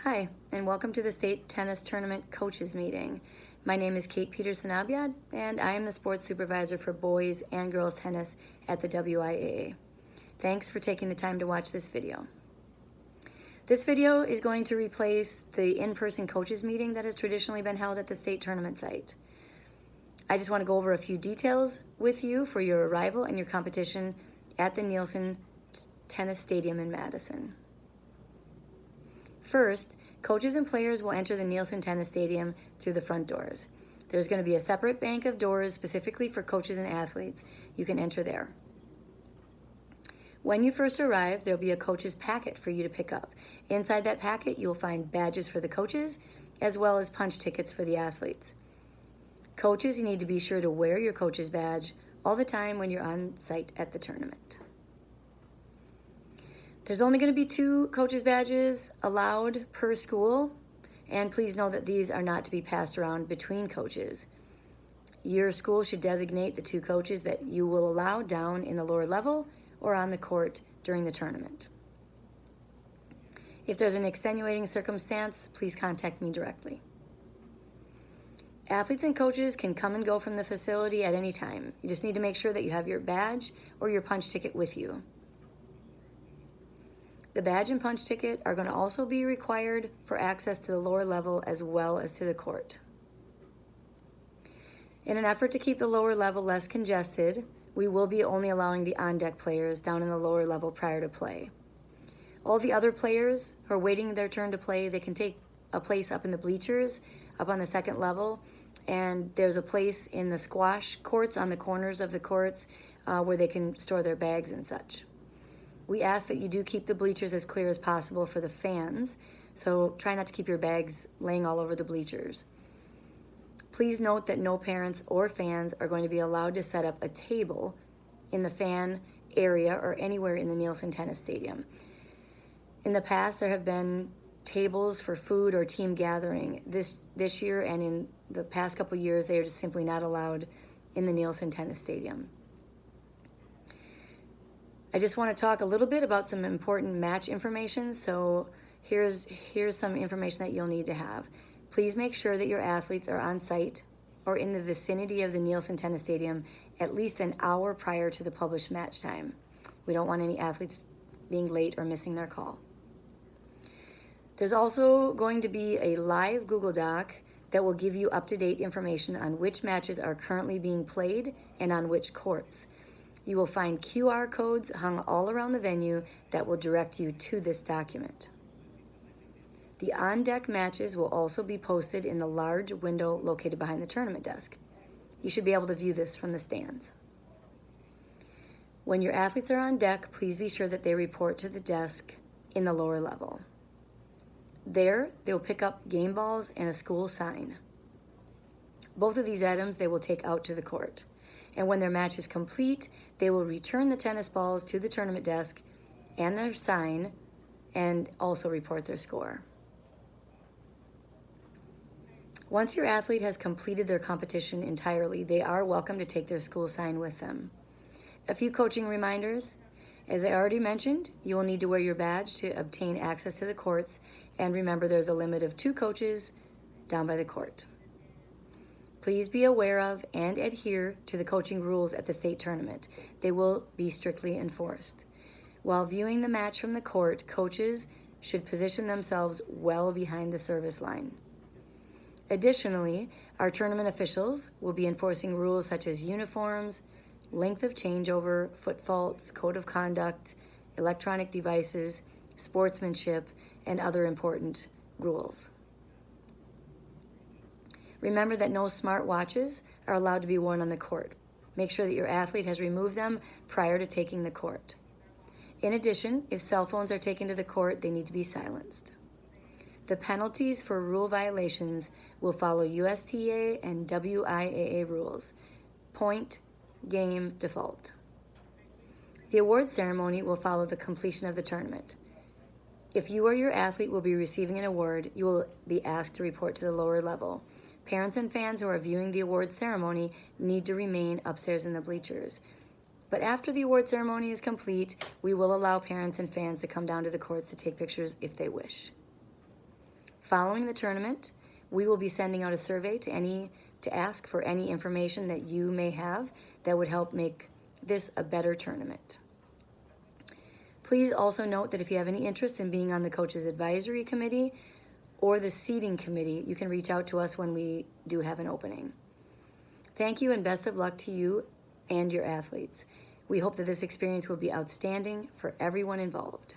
Hi, and welcome to the State Tennis Tournament Coaches Meeting. My name is Kate Peterson-Abiad, and I am the sports supervisor for boys and girls tennis at the WIAA. Thanks for taking the time to watch this video. This video is going to replace the in-person coaches meeting that has traditionally been held at the state tournament site. I just want to go over a few details with you for your arrival and your competition at the Nielsen Tennis Stadium in Madison. First, coaches and players will enter the Nielsen Tennis Stadium through the front doors. There's going to be a separate bank of doors specifically for coaches and athletes. You can enter there. When you first arrive, there'll be a coach's packet for you to pick up. Inside that packet, you'll find badges for the coaches, as well as punch tickets for the athletes. Coaches, you need to be sure to wear your coach's badge all the time when you're on site at the tournament. There's only going to be 2 coaches' badges allowed per school, and please know that these are not to be passed around between coaches. Your school should designate the 2 coaches that you will allow down in the lower level or on the court during the tournament. If there's an extenuating circumstance, please contact me directly. Athletes and coaches can come and go from the facility at any time. You just need to make sure that you have your badge or your punch ticket with you. The badge and punch ticket are going to also be required for access to the lower level as well as to the court. In an effort to keep the lower level less congested, we will be only allowing the on-deck players down in the lower level prior to play. All the other players who are waiting their turn to play, they can take a place up in the bleachers, up on the second level, and there's a place in the squash courts on the corners of the courts where they can store their bags and such. We ask that you do keep the bleachers as clear as possible for the fans, so try not to keep your bags laying all over the bleachers. Please note that no parents or fans are going to be allowed to set up a table in the fan area or anywhere in the Nielsen Tennis Stadium. In the past, there have been tables for food or team gathering. This year and in the past couple years, they are just simply not allowed in the Nielsen Tennis Stadium. I just want to talk a little bit about some important match information. So here's some information that you'll need to have. Please make sure that your athletes are on site or in the vicinity of the Nielsen Tennis Stadium at least an hour prior to the published match time. We don't want any athletes being late or missing their call. There's also going to be a live Google Doc that will give you up-to-date information on which matches are currently being played and on which courts. You will find QR codes hung all around the venue that will direct you to this document. The on-deck matches will also be posted in the large window located behind the tournament desk. You should be able to view this from the stands. When your athletes are on deck, please be sure that they report to the desk in the lower level. There, they will pick up game balls and a school sign. Both of these items they will take out to the court. And when their match is complete, they will return the tennis balls to the tournament desk and their sign and also report their score. Once your athlete has completed their competition entirely, they are welcome to take their school sign with them. A few coaching reminders. As I already mentioned, you will need to wear your badge to obtain access to the courts, and remember there's a limit of 2 coaches down by the court. Please be aware of and adhere to the coaching rules at the state tournament. They will be strictly enforced. While viewing the match from the court, coaches should position themselves well behind the service line. Additionally, our tournament officials will be enforcing rules such as uniforms, length of changeover, foot faults, code of conduct, electronic devices, sportsmanship, and other important rules. Remember that no smartwatches are allowed to be worn on the court. Make sure that your athlete has removed them prior to taking the court. In addition, if cell phones are taken to the court, they need to be silenced. The penalties for rule violations will follow USTA and WIAA rules. Point, game, default. The award ceremony will follow the completion of the tournament. If you or your athlete will be receiving an award, you will be asked to report to the lower level. Parents and fans who are viewing the award ceremony need to remain upstairs in the bleachers. But after the award ceremony is complete, we will allow parents and fans to come down to the courts to take pictures if they wish. Following the tournament, we will be sending out a survey to ask for any information that you may have that would help make this a better tournament. Please also note that if you have any interest in being on the Coaches Advisory Committee or the Seating Committee, you can reach out to us when we do have an opening. Thank you and best of luck to you and your athletes. We hope that this experience will be outstanding for everyone involved.